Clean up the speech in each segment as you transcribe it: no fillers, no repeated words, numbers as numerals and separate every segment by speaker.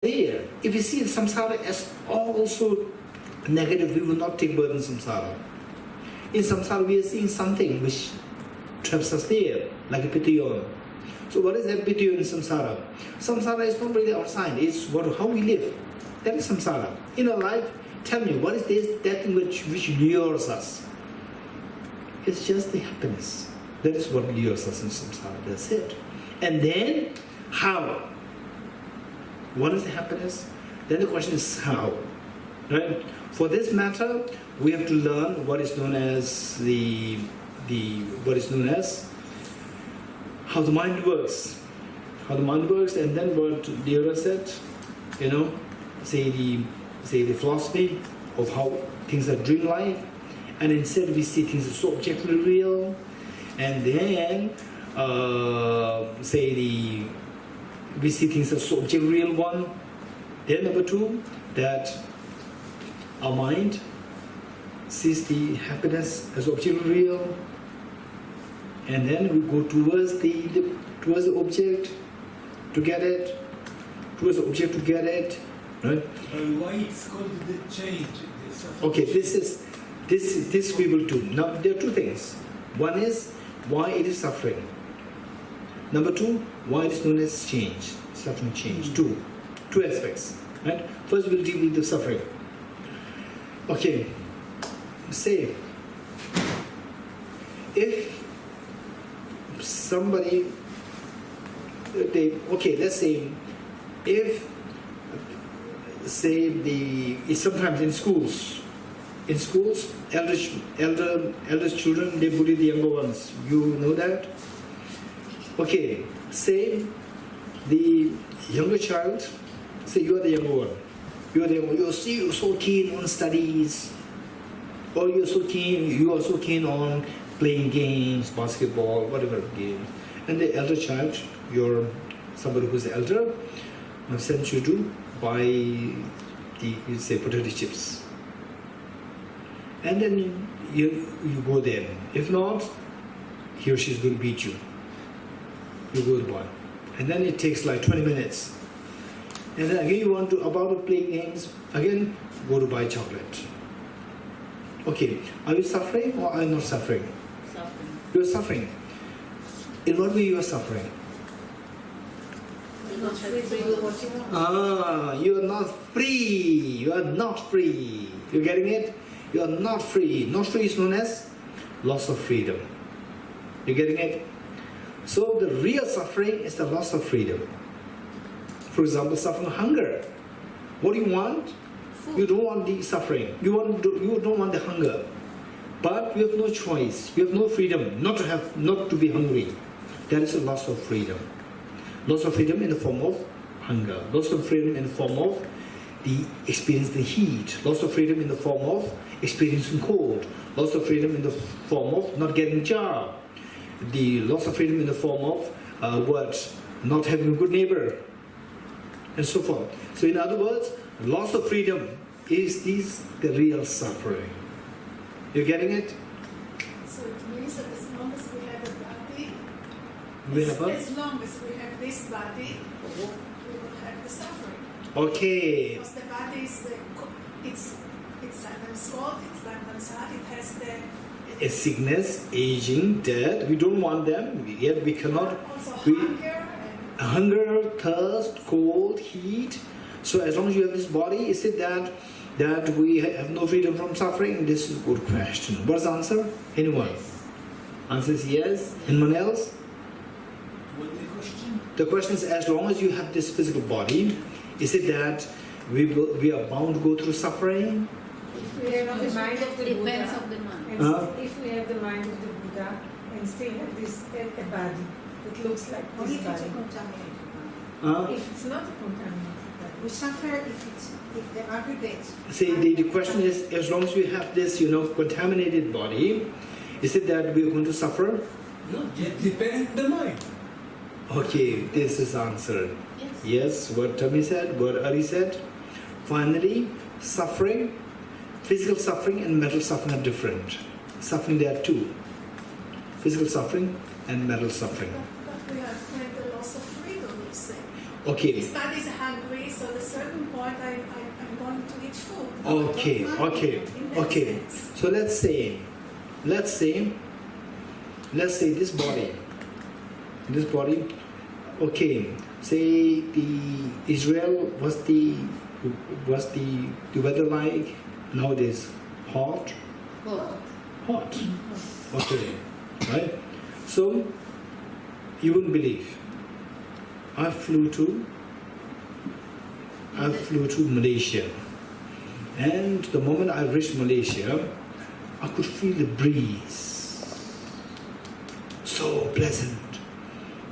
Speaker 1: there. If we see samsara as also negative, we will not take birth in samsara. In samsara, we are seeing something which traps us there, like a pitiyon. So what is that pitiyon in samsara? Samsara is not really outside, it's how we live. That is samsara. In our life, tell me, what is that thing which lures us? It's just the happiness. That is what lures us in samsara, that's it. And then, how? What is the happiness? Then the question is how, right? For this matter, we have to learn what is known as how the mind works, and then what Deora said, say the philosophy of how things are dreamlike, and instead we see things as so objectively real, and then we see things as so objectively real one. Then number two, that our mind sees the happiness as objectively real, and then we go towards the object to get it, right?
Speaker 2: Why it's called the change?
Speaker 1: Okay, this we will do. Now there are two things. One is why it is suffering. Number two, why it is known as change, suffering change. Two aspects, right? First we'll deal with the suffering. Okay, say if somebody, let's say if sometimes in schools, elder children, they bully the younger ones. You know that? Okay, say the younger child, say you are the younger one. You're so keen on studies, or you are so keen on playing games, basketball, whatever game. And the elder child, you're somebody who's the elder, sends you to buy potato chips. And then you go there. If not, he or she's going to beat you. You go to buy. And then it takes like 20 minutes. And then again you want to, about to play games, again go to buy chocolate. Okay, are you suffering or are you not suffering?
Speaker 3: Suffering.
Speaker 1: You are suffering. In what way you are suffering?
Speaker 3: You're not free to do what you want.
Speaker 1: You are not free. You are not free. You getting it? You are not free. Not free is known as loss of freedom. You getting it? So the real suffering is the loss of freedom. For example, suffering hunger. What do you want?
Speaker 3: Food.
Speaker 1: You don't want the suffering. You don't want the hunger. But you have no choice. You have no freedom not to be hungry. That is a loss of freedom. Loss of freedom in the form of hunger. Loss of freedom in the form of experiencing heat. Loss of freedom in the form of experiencing cold. Loss of freedom in the form of not getting a job. The loss of freedom in the form of not having a good neighbor, and so forth. So in other words, loss of freedom is the real suffering. You getting it?
Speaker 4: So it means that as long as we have a body, as long as we have this body, we will have the suffering.
Speaker 1: Okay.
Speaker 4: Because the body is, it's sometimes cold, it's sometimes hot, it has the
Speaker 1: sickness, aging, death. We don't want them. Yet we cannot.
Speaker 4: Also
Speaker 1: Hunger, thirst, cold, heat. So as long as you have this body, is it that we have no freedom from suffering? This is a good question. What's the answer? Anyone?
Speaker 3: Yes.
Speaker 1: Answer is yes. Anyone else?
Speaker 2: What's the question?
Speaker 1: The question is, as long as you have this physical body, is it that we are bound to go through suffering?
Speaker 5: If we have the mind of the
Speaker 3: Depends
Speaker 5: Buddha,
Speaker 3: on the mind.
Speaker 5: and if we have the mind of the Buddha and still have this a body that looks like
Speaker 4: only
Speaker 5: this
Speaker 4: if it's a
Speaker 5: body.
Speaker 4: contaminated.
Speaker 5: If it's not a contaminated body.
Speaker 4: We suffer if the aggregates.
Speaker 1: See, the question is, as long as we have this, contaminated body, is it that we are going to suffer?
Speaker 2: No, it depends on the mind.
Speaker 1: Okay, this is answered.
Speaker 3: Yes.
Speaker 1: Yes, what Tommy said, what Ari said. Finally, suffering, physical suffering and mental suffering are different. Suffering, there are two. Physical suffering and mental suffering.
Speaker 4: But we have had the loss of freedom, you say.
Speaker 1: Okay.
Speaker 4: He studies hungry, so at a certain point I'm going to eat food.
Speaker 1: Okay,
Speaker 4: Not money,
Speaker 1: okay,
Speaker 4: in that
Speaker 1: okay.
Speaker 4: sense.
Speaker 1: So let's say this body, okay, say the Israel was the weather like nowadays? Hot? Hot. Okay, right? So you wouldn't believe. I flew to Malaysia, and the moment I reached Malaysia, I could feel the breeze, so pleasant.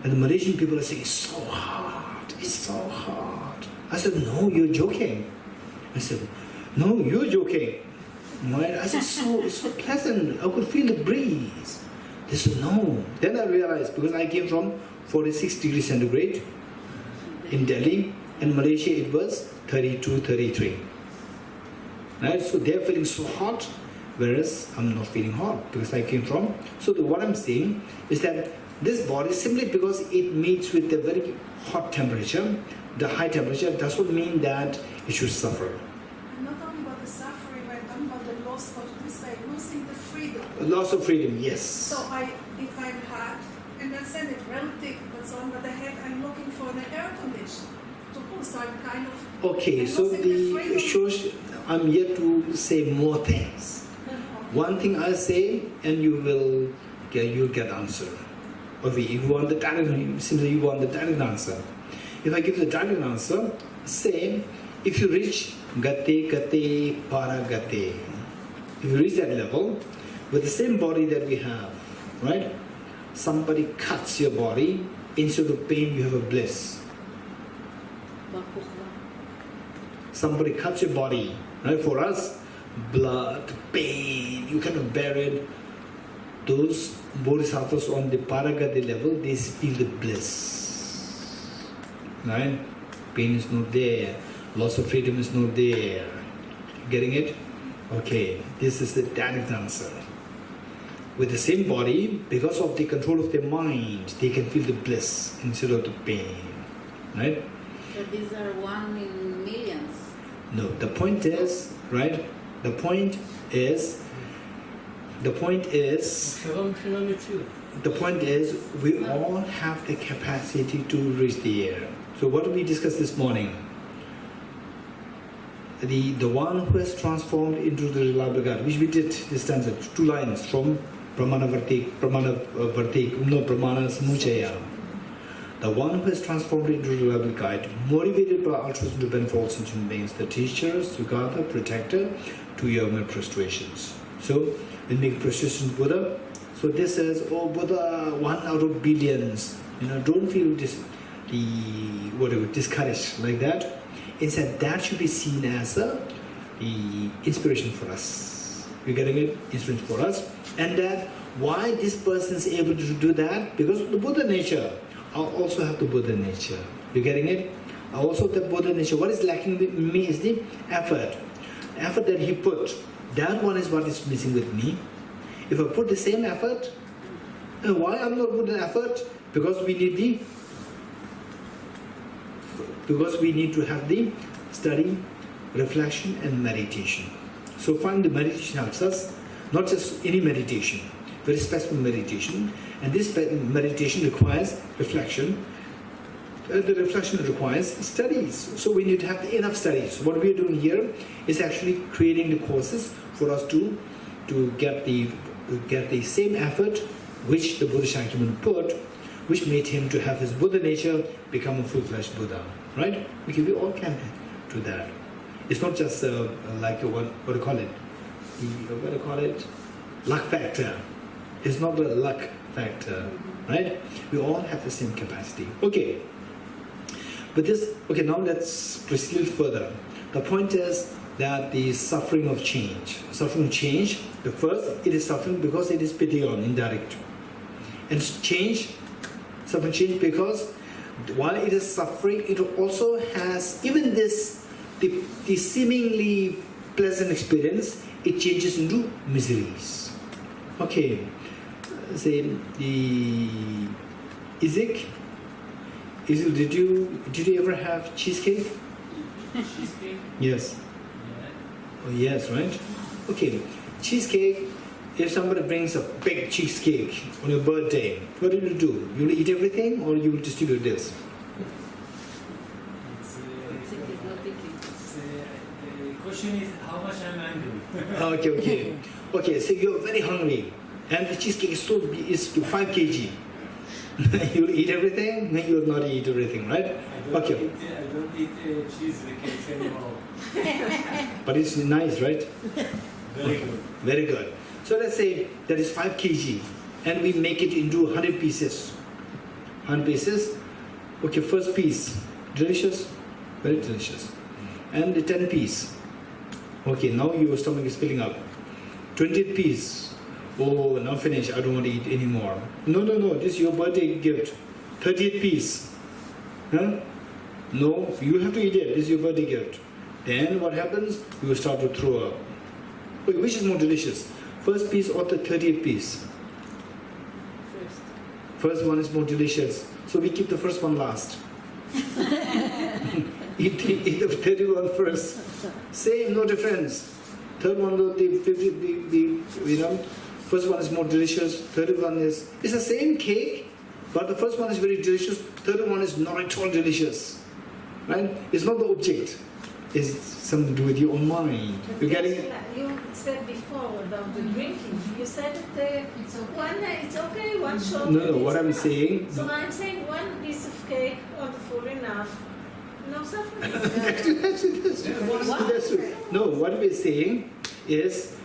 Speaker 1: And the Malaysian people are saying, it's so hot, it's so hot. I said, no, you're joking. I said, no, you're joking. Right? I said, it's so pleasant, I could feel the breeze. They said, no. Then I realized, because I came from 46 degrees centigrade in Delhi, and Malaysia it was 32, 33. Right? So they're feeling so hot, whereas I'm not feeling hot because I came from. So what I'm saying is that this body, simply because it meets with a very hot temperature, the high temperature, does not mean that it should suffer.
Speaker 4: I'm not talking about the suffering, I'm talking about the loss of this, like losing the freedom.
Speaker 1: Loss of freedom, yes.
Speaker 4: So if I'm hot, and that's it, relative, but so on, but I'm looking for an air condition to cool, so I'm kind of.
Speaker 1: Okay,
Speaker 4: I'm
Speaker 1: so
Speaker 4: losing the freedom.
Speaker 1: I'm yet to say more things. One thing I say, and you'll get answer. Okay, if you want the direct, it seems that you want the direct answer. If I give the direct answer, say, if you reach gate para gate, if you reach that level, with the same body that we have, right? Somebody cuts your body, instead of pain, you have a bliss. Somebody cuts your body, right? For us, blood, pain, you cannot bear it. Those bodhisattvas on the paragati level, they feel the bliss. Right? Pain is not there. Loss of freedom is not there. Getting it? Okay, this is the direct answer. With the same body, because of the control of their mind, they can feel the bliss instead of the pain. Right?
Speaker 3: But these are 1 in millions.
Speaker 1: No, the point is, right? The point is, we all have the capacity to reach the air. So what did we discuss this morning? The one who has transformed into the reliable guide, which we did this stanza, 2 lines from Pramana Samuchaya. The one who has transformed into a reliable guide, motivated by altruism to benefit all sentient beings, the teacher, Sugata, protector, to your prostrations. So, we make prostration Buddha. So this says, oh Buddha, 1 out of billions. Don't feel discouraged like that. Instead, that should be seen as the inspiration for us. You're getting it? Inspiration for us. And that why this person is able to do that? Because of the Buddha nature. I also have the Buddha nature. You're getting it? I also have the Buddha nature. What is lacking with me is the effort. Effort that he put. That one is what is missing with me. If I put the same effort, why I'm not putting effort? Because we need to have the study, reflection and meditation. So find the meditation helps us, not just any meditation, very specific meditation. And this meditation requires reflection. The reflection requires studies. So we need to have enough studies. What we are doing here is actually creating the courses for us to get the same effort which the Buddha Shakyamuni put, which made him to have his Buddha nature become a full-fledged Buddha. Right? Okay, we all can do that. It's not just like what do you call it? Luck factor. It's not a luck factor, right? We all have the same capacity. Okay. But now let's proceed further. The point is that the suffering of change, the first, it is suffering because it is pitiyon, indirect. And suffering change because while it is suffering, it also has, even this, the seemingly pleasant experience, it changes into miseries. Okay, say the Isaac Did you ever have cheesecake?
Speaker 2: Cheesecake?
Speaker 1: Yes.
Speaker 2: Yeah.
Speaker 1: Oh, yes, right? Okay. Cheesecake, if somebody brings a big cheesecake on your birthday, what do? You will eat everything or you will distribute this?
Speaker 2: The question is how much I'm angry.
Speaker 1: Okay, so you're very hungry and the cheesecake is 5 kg. You will eat everything? No, you will not eat everything, right?
Speaker 2: I don't eat cheesecakes anymore.
Speaker 1: But it's nice, right?
Speaker 2: Very good.
Speaker 1: Very good. So let's say that is 5 kg and we make it into 100 pieces. 100 pieces. Okay, first piece, delicious, very delicious. And the 10 piece. Okay, now your stomach is filling up. 20th piece. Oh, now finish. I don't want to eat anymore. No. This is your birthday gift. 30th piece. Huh? No, you have to eat it. This is your birthday gift. Then what happens? You will start to throw up. Wait, which is more delicious? First piece or the 30th piece? First one is more delicious. So we keep the first one last. eat the 31 first. Same, no difference. Third one, first one is more delicious. Third one is, it's the same cake, but the first one is very delicious. Third one is not at all delicious. Right? It's not the object. It's something to do with your own mind. You're getting it?
Speaker 5: You said before about the drinking. You said that it's okay, one shot.
Speaker 1: No, what I'm saying.
Speaker 5: So I'm saying one piece of cake or full enough. No suffering.
Speaker 1: That's true. No, what we're saying is,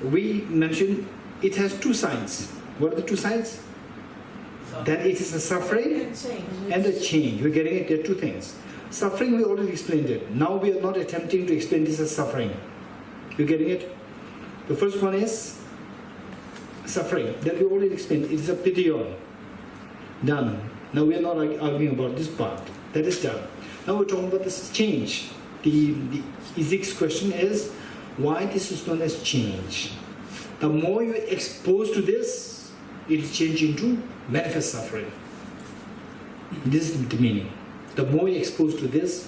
Speaker 1: we mentioned it has two sides. What are the two sides? That it is a suffering and a change. We're getting it. There are two things. Suffering, we already explained it. Now we are not attempting to explain this as suffering. You're getting it? The first one is suffering. That we already explained. It is a pitiyon. Done. Now we are not arguing about this part. That is done. Now we're talking about this change. The Ezek's question is, why this is known as change? The more you expose to this, it will change into manifest suffering. This is the meaning. The more you expose to this,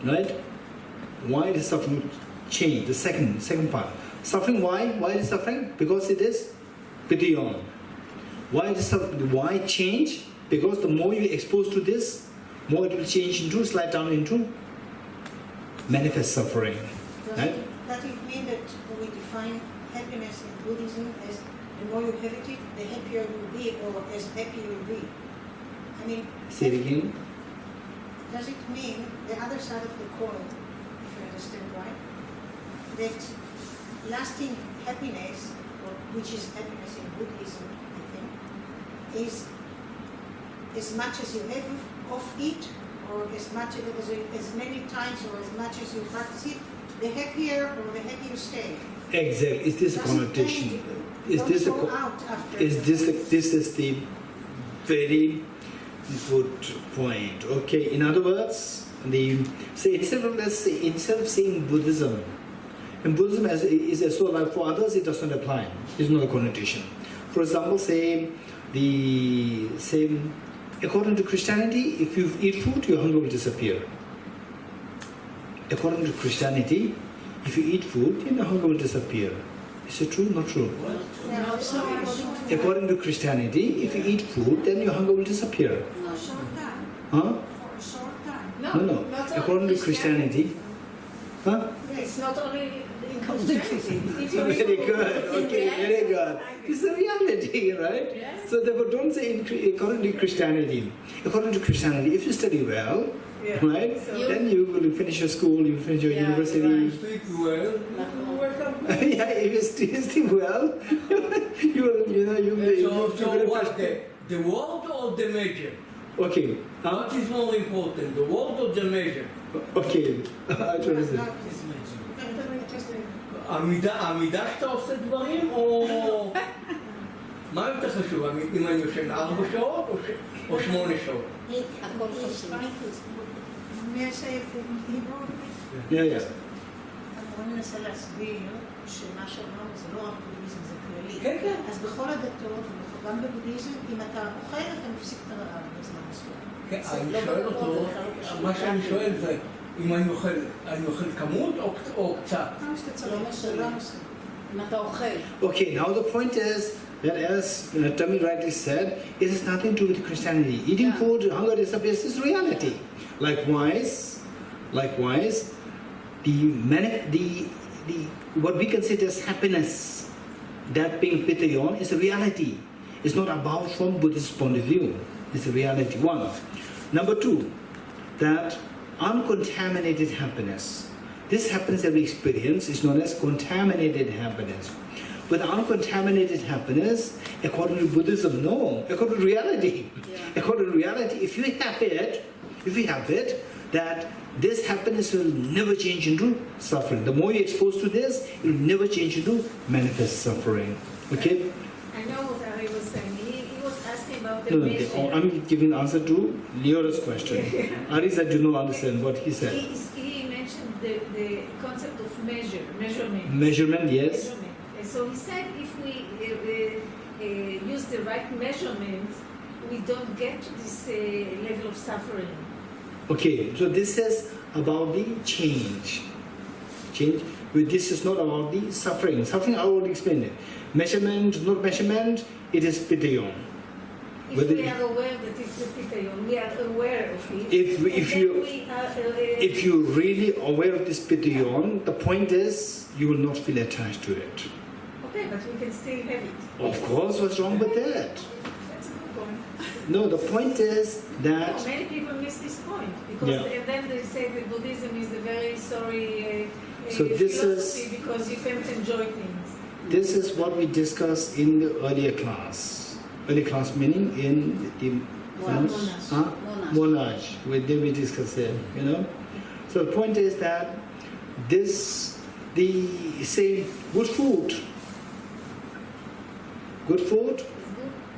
Speaker 1: right? Why is suffering change? The second part. Suffering, why? Why is suffering? Because it is pitiyon. Why change? Because the more you expose to this, more it will change into, slide down into manifest suffering. Right?
Speaker 6: Does it mean that we define happiness in Buddhism as the more you have it, the happier you will be, or as happy you will be? I mean,
Speaker 1: Say it again.
Speaker 6: does it mean the other side of the coin, if I understand right, that lasting happiness, or which is happiness in Buddhism, I think, is as much as you have of it, or as many times, or as much as you practice it, the happier or the happier you stay.
Speaker 1: Exactly. Is this a connotation? Is this the very good point? Okay. In other words, instead of saying Buddhism, and Buddhism is so like for others it does not apply. It's not a connotation. For example, according to Christianity, if you eat food, your hunger will disappear. According to Christianity, if you eat food, then your hunger will disappear. Is it true? Not true.
Speaker 6: No,
Speaker 1: According to Christianity, if you eat food, then your hunger will disappear.
Speaker 4: For a short time.
Speaker 1: Huh?
Speaker 4: For a short time.
Speaker 1: No.
Speaker 5: not only
Speaker 1: According to Christianity. Huh?
Speaker 5: It's not only in Christianity.
Speaker 1: Very good. Okay, very good. This is a reality, right?
Speaker 5: Yes.
Speaker 1: So therefore, don't say according to Christianity. According to Christianity, if you study well,
Speaker 5: Yeah.
Speaker 1: right,
Speaker 5: So-
Speaker 1: then you will finish your school, you finish your
Speaker 5: Yeah,
Speaker 1: university.
Speaker 2: Speak well.
Speaker 1: Yeah, if you study well, you will, you will.
Speaker 2: So what, the word or the measure?
Speaker 1: Okay.
Speaker 2: What is more important, the word or the measure?
Speaker 1: Okay. I try to say.
Speaker 2: המידה שאתה עושה דברים, או... מה יותר חשוב, אם אני יושן 4 שעות או 8 שעות?
Speaker 3: הכל חשוב.
Speaker 6: May I say it in Hebrew?
Speaker 1: Yeah.
Speaker 6: אני מנסה להסביר שמה שאמרנו זה לא רק בודהיזם, זה כללי.
Speaker 2: כן, כן.
Speaker 6: אז בכל הדתות, גם בבודהיזם, אם אתה אוכל, אתה מפסיק את הרעב בזמן מסוים.
Speaker 2: כן, אני שואל אותו, מה שאני שואל זה אם אני אוכל כמות או קצת?
Speaker 6: כמה שאתה צודק,
Speaker 3: לא
Speaker 6: זה
Speaker 3: משנה.
Speaker 6: לא הנושא.
Speaker 3: אם אתה אוכל.
Speaker 1: Okay, now the point is that as Tammy rightly said, it has nothing to do with Christianity. Eating
Speaker 3: Yeah.
Speaker 1: food, hunger disappears is reality. Likewise, the what we consider as happiness, that being pitayon, is a reality. It's not about from Buddhist point of view. It's a reality. One. Number two, that uncontaminated happiness. This happiness that we experience is known as contaminated happiness. With uncontaminated happiness, according to Buddhism, no. According to reality.
Speaker 3: Yeah.
Speaker 1: According to reality, if you have it, that this happiness will never change into suffering. The more you're exposed to this, it will never change into manifest suffering. Okay?
Speaker 5: I know what Ari was saying. He was asking about the
Speaker 1: No,
Speaker 5: measure.
Speaker 1: I'm giving answer to Leora's question. Ari said you don't understand what he said.
Speaker 5: He mentioned the concept of measurement.
Speaker 1: Measurement, yes.
Speaker 5: Measurement. And so he said if we use the right measurement, we don't get to this level of suffering.
Speaker 1: Okay, so this is about the change. But this is not about the suffering. Suffering, I already explained it. Measurement, not measurement, it is pitayon.
Speaker 5: If
Speaker 1: Whether-
Speaker 5: we are aware that it's a pitayon, we are aware of it.
Speaker 1: If
Speaker 5: and
Speaker 1: you-
Speaker 5: then we are,
Speaker 1: If you're really aware of this pitayon, the point is you will not feel attached to it.
Speaker 5: okay, but we can still have it.
Speaker 1: Of course, what's wrong with that?
Speaker 5: That's a good point.
Speaker 1: No, the point is
Speaker 5: No,
Speaker 1: that
Speaker 5: many people miss this point because
Speaker 1: Yeah.
Speaker 5: and then they say that Buddhism is a very sorry
Speaker 1: So this
Speaker 5: philosophy
Speaker 1: is-
Speaker 5: because you can't enjoy things.
Speaker 1: this is what we discussed in the earlier class. Earlier class meaning in the
Speaker 3: Monash.
Speaker 1: Huh?
Speaker 3: Monash.
Speaker 1: Monash. We discussed it, you know. So the point is that the say good food,
Speaker 3: It's good.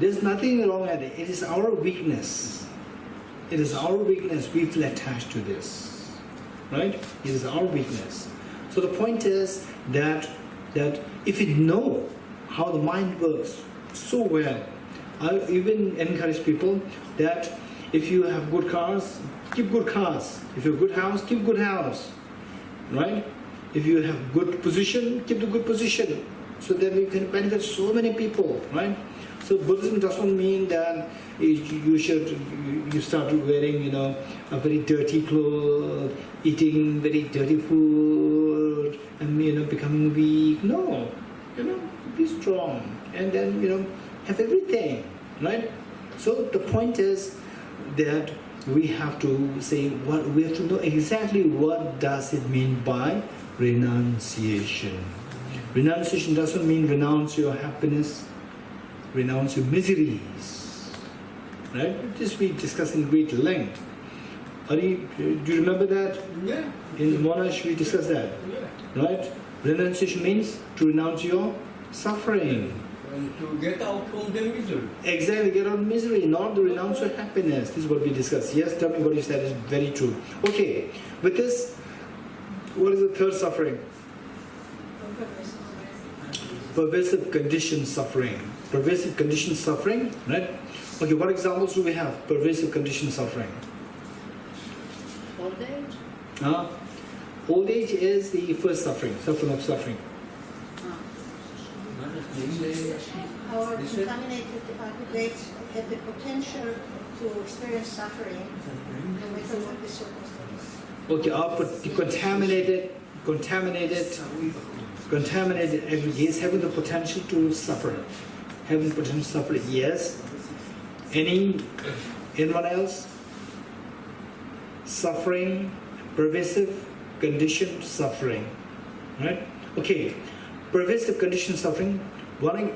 Speaker 1: there's nothing wrong with it. It is our weakness. It is our weakness. We feel attached to this, right? It is our weakness. So the point is that if you know how the mind works so well, I even encourage people that if you have good cars, keep good cars. If you have good house, keep good house, right? If you have good position, keep the good position, so that we can benefit so many people, right? So Buddhism doesn't mean that you start wearing, a very dirty clothes, eating very dirty food, and becoming weak. No, be strong, and then have everything, right? So the point is that we have to say we have to know exactly what does it mean by renunciation. Renunciation doesn't mean renounce your happiness, renounce your miseries, right? This we discussed in great length. Ari, do you remember that?
Speaker 2: Yeah.
Speaker 1: In the Monash we discussed that,
Speaker 2: Yeah.
Speaker 1: right? Renunciation means to renounce your suffering.
Speaker 2: And to get out from the misery.
Speaker 1: Exactly, get out of misery, not to renounce your happiness. This is what we discussed. Yes, tell me what you said is very true. Okay, with this, what is the third suffering? Pervasive conditioned suffering. Pervasive conditioned suffering, right? Okay, what examples do we have? Pervasive conditioned suffering.
Speaker 3: Old age.
Speaker 1: Old age is the first suffering of suffering.
Speaker 6: Our contaminated aggregates have the potential to experience suffering no matter what the circumstances.
Speaker 1: Okay, the contaminated aggregates having the potential to suffer. Having the potential to suffer, yes. Anyone else? Suffering, pervasive conditioned suffering. Right? Okay. Pervasive conditioned suffering. I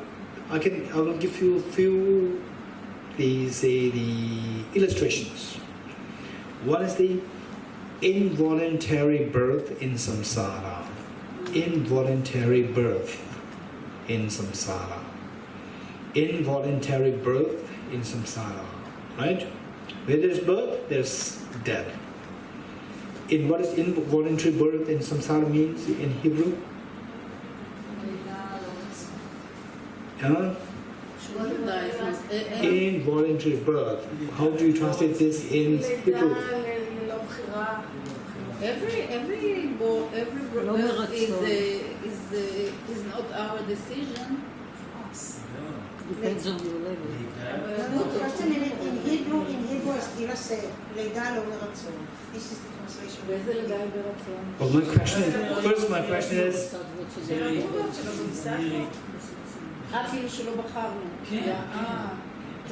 Speaker 1: will give you a few the illustrations. One is the involuntary birth in samsara. Involuntary birth in samsara. Involuntary birth in samsara. Right? Where there's birth, there's death. What is involuntary birth in samsara means in Hebrew?
Speaker 3: What dies
Speaker 1: Involuntary birth. How do you translate this in Hebrew?
Speaker 3: Every birth is not our decision.
Speaker 7: Depends on your level.
Speaker 6: First in Hebrew, Estira said, לידה לא מרצון. This is the translation.
Speaker 3: ואיזה לידה היא ברצון?
Speaker 1: Well, my question is,
Speaker 3: כאילו שלא בחרנו.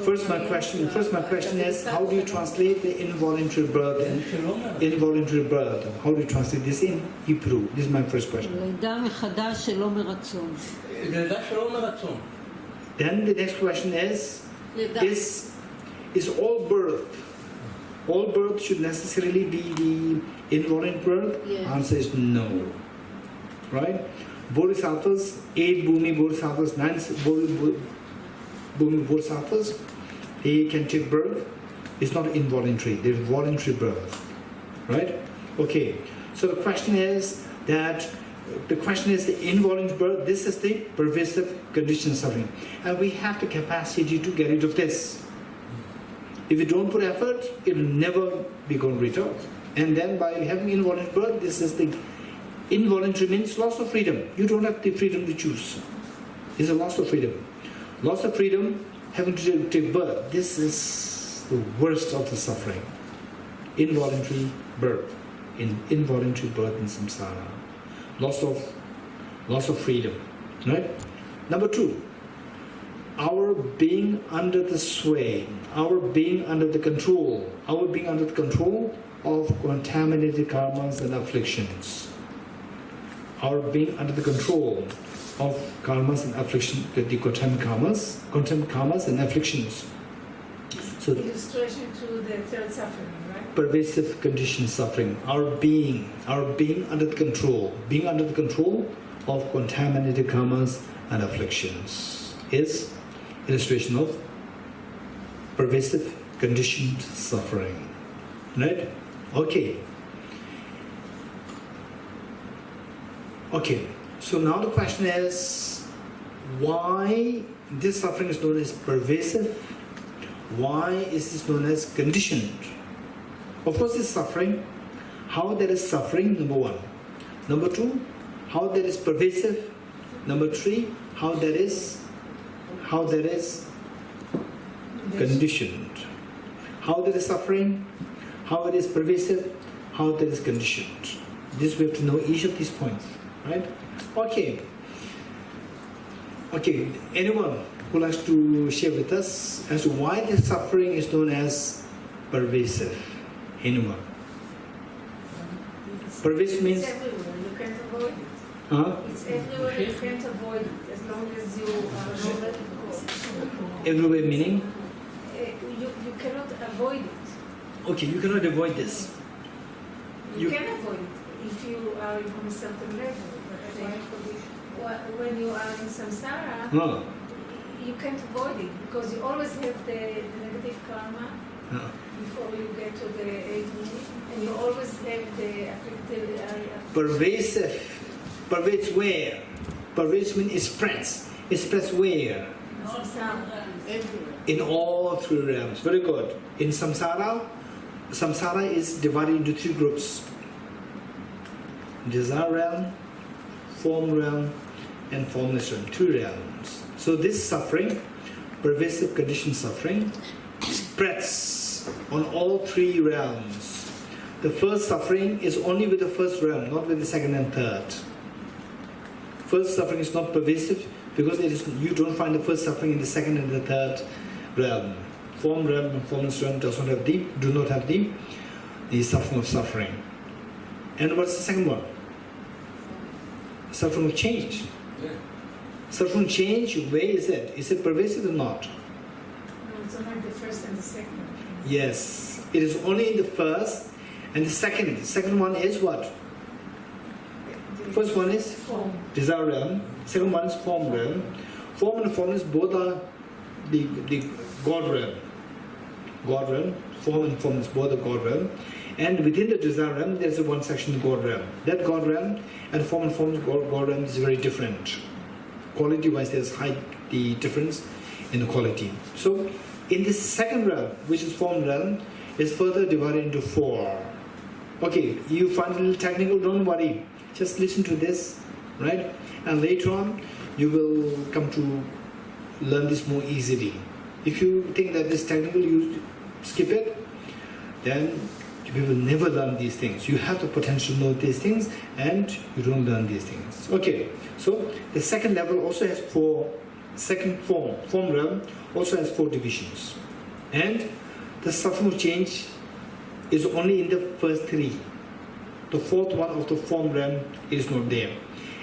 Speaker 1: First my question is, how do you translate the involuntary birth? How do you translate this in Hebrew? This is my first question.
Speaker 7: לידה מחדש שלא מרצון.
Speaker 2: לידה שלא מרצון.
Speaker 1: Then the next question is all birth should necessarily be the involuntary birth?
Speaker 3: Yes.
Speaker 1: Answer is no. Right? Bodhisattvas, 8 Bhumi Bodhisattvas, 9 Bhumi Bodhisattvas, they can take birth. It's not involuntary, there's voluntary birth. Right? Okay. So the question is the involuntary birth, this is the pervasive condition suffering. And we have the capacity to get rid of this. If you don't put effort, it will never be gone rid of. And then by having involuntary birth, this is the involuntary means loss of freedom. You don't have the freedom to choose. It's a loss of freedom. Loss of freedom, having to take birth. This is the worst of the suffering. Involuntary birth. Involuntary birth in samsara. Loss of freedom. Right? Number 2, our being under the sway, our being under the control of contaminated karmas and afflictions. Our being under the control of karmas and afflictions, the contaminated karmas and afflictions. So,
Speaker 5: illustration to the third suffering, right?
Speaker 1: Pervasive condition suffering. Our being under the control of contaminated karmas and afflictions is illustration of pervasive conditioned suffering. Right? Okay. So now the question is, why this suffering is known as pervasive? Why is this known as conditioned? Of course, it's suffering. How there is suffering, number 1. Number 2, how there is pervasive. Number 3, how there is conditioned. How there is suffering, how it is pervasive, how there is conditioned. This we have to know each of these points, right? Okay. Anyone who likes to share with us as to why this suffering is known as pervasive? Anyone? Pervasive means
Speaker 5: It's everywhere, you can't avoid it.
Speaker 1: huh?
Speaker 5: It's everywhere, you can't avoid it as long as you are not letting go.
Speaker 1: Everywhere meaning?
Speaker 5: You cannot avoid it.
Speaker 1: Okay, you cannot avoid this.
Speaker 5: You can avoid it if you are in a certain level. But when you are in samsara,
Speaker 1: Huh.
Speaker 5: you can't avoid it because you always have the negative karma
Speaker 1: Huh.
Speaker 5: before you get to the 8 minutes, and you always have the afflicted area.
Speaker 1: Pervasive. Pervades where? Pervades means it spreads. It spreads where?
Speaker 5: Samsara.
Speaker 3: Everywhere.
Speaker 1: In all 3 realms. Very good. In samsara is divided into 3 groups. Desire realm, form realm, and formless realm. 2 realms. So this suffering, pervasive conditioned suffering, spreads on all 3 realms. The first suffering is only with the first realm, not with the second and third. First suffering is not pervasive because you don't find the first suffering in the second and the third realm. Form realm and formless realm do not have the suffering of suffering. And what's the second one? Suffering of change.
Speaker 2: Yeah.
Speaker 1: Suffering of change, where is it? Is it pervasive or not?
Speaker 5: No, it's only the first and the second.
Speaker 1: Yes. It is only in the first and the second. The second one is what? First one is
Speaker 5: Form.
Speaker 1: desire realm. Second one is form realm. Form and formless both are the God realm. God realm. Form and formless both are God realm. And within the desire realm, there is one section, the God realm. That God realm and form and formless God realm is very different. Quality-wise, there's high the difference. in the quality. So in this second realm, which is form realm, is further divided into 4. Okay, you find it a little technical, don't worry. Just listen to this, right? And later on, you will come to learn this more easily. If you think that this technical, you skip it, then you will never learn these things. You have the potential to know these things, and you don't learn these things. Okay, so the second level also has 4, second form realm also has 4 divisions. And the suffering of change is only in the first 3. The fourth one of the form realm is not there.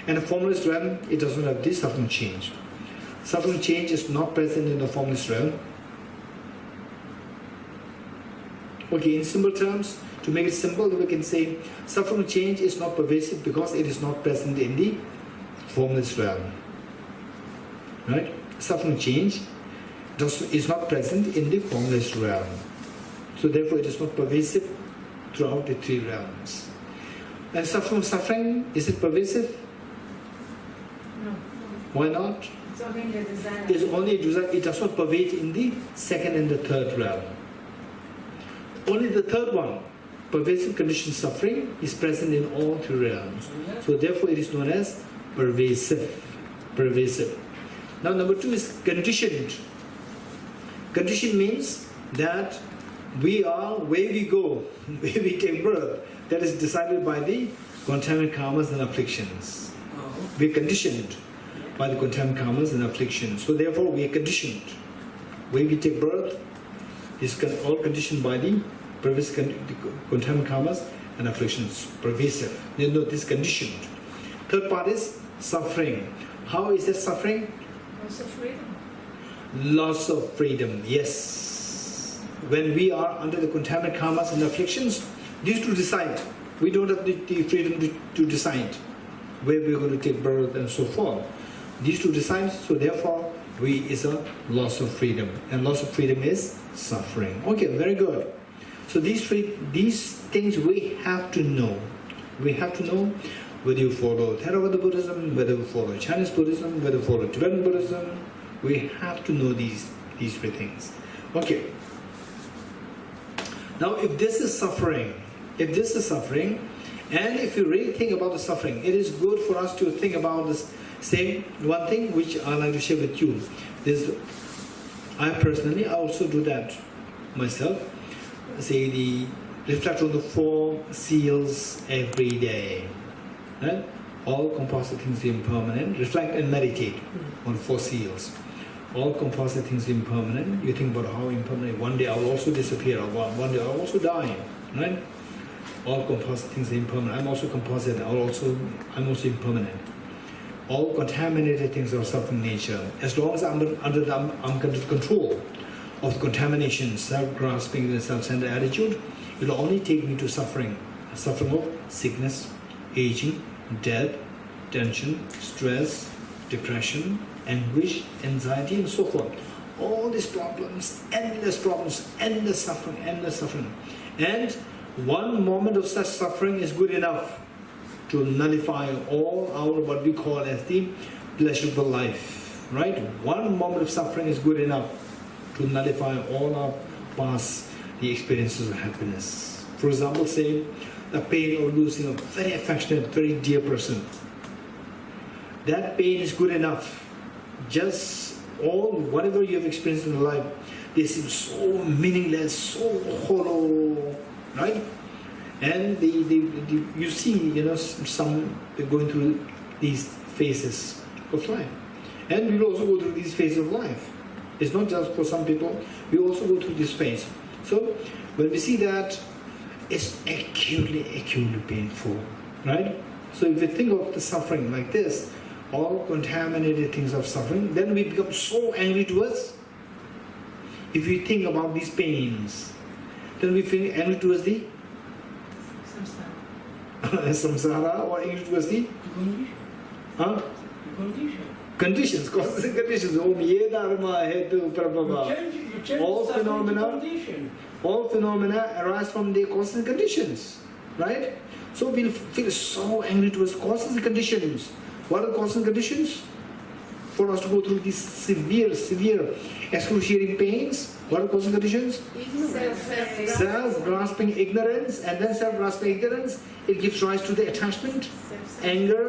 Speaker 1: And the formless realm, it does not have this suffering change. Suffering change is not present in the formless realm. Okay, in simple terms, to make it simple, we can say suffering change is not pervasive because it is not present in the formless realm. Right? Suffering change is not present in the formless realm. So therefore it is not pervasive throughout the 3 realms. And suffering, is it pervasive?
Speaker 5: No.
Speaker 1: Why not?
Speaker 5: It's only in the desire.
Speaker 1: It's only desire. It does not pervade in the second and the third realm. Only the third one, pervasive conditioned suffering, is present in all 3 realms. So therefore it is known as pervasive. Pervasive. Now number 2 is conditioned. Conditioned means that we are where we go, where we take birth. That is decided by the contaminant karmas and afflictions. We are conditioned by the contaminant karmas and afflictions. So therefore we are conditioned. Where we take birth is all conditioned by the pervasive contaminant karmas and afflictions. Pervasive. You know, this conditioned. Third part is suffering. How is that suffering?
Speaker 5: Loss of freedom.
Speaker 1: Loss of freedom, yes. When we are under the contaminant karmas and afflictions, these to decide. We don't have the freedom to decide where we are going to take birth and so forth. These to decide, so therefore is a loss of freedom. And loss of freedom is suffering. Okay, very good. So these things we have to know. We have to know whether you follow Theravada Buddhism, whether you follow Chinese Buddhism, whether you follow Tibetan Buddhism. We have to know these 3 things. Okay. Now if this is suffering, and if you really think about the suffering, it is good for us to think about this same one thing which I like to share with you. I also do that myself. Say reflect on the 4 seals every day. Right? All composite things are impermanent. Reflect and meditate on 4 seals. All composite things are impermanent. You think about how impermanent. One day I will also disappear. One day I will also die. Right? All composite things are impermanent. I'm also composite. I'm also impermanent. All contaminated things are suffering nature. As long as I'm under control of the contamination, self-grasping, and self-centered attitude, it will only take me to suffering. Suffering of sickness, aging, death, tension, stress, depression, anguish, anxiety, and so forth. All these problems, endless suffering, And one moment of such suffering is good enough to nullify all our what we call as the pleasurable life. Right? One moment of suffering is good enough to nullify all our past the experiences of happiness. For example, say the pain of losing a very affectionate, very dear person. That pain is good enough. Just whatever you have experienced in life, they seem so meaningless, so hollow, right? And you see, some going through these phases of life, and we will also go through these phases of life. It's not just for some people. We also go through this phase. So when we see that, it's acutely painful, right? So if we think of the suffering like this, all contaminated things of suffering, then we become so angry towards. If we think about these pains, then we feel angry towards the samsara, or angry towards the conditions, causes and conditions. All phenomena arise from the causes and conditions, right? So we'll feel so angry towards causes and conditions. What are causes and conditions? for us to go through these severe, excruciating pains. What are causing conditions? Self-grasping ignorance, and then self-grasping ignorance, it gives rise to the attachment, anger,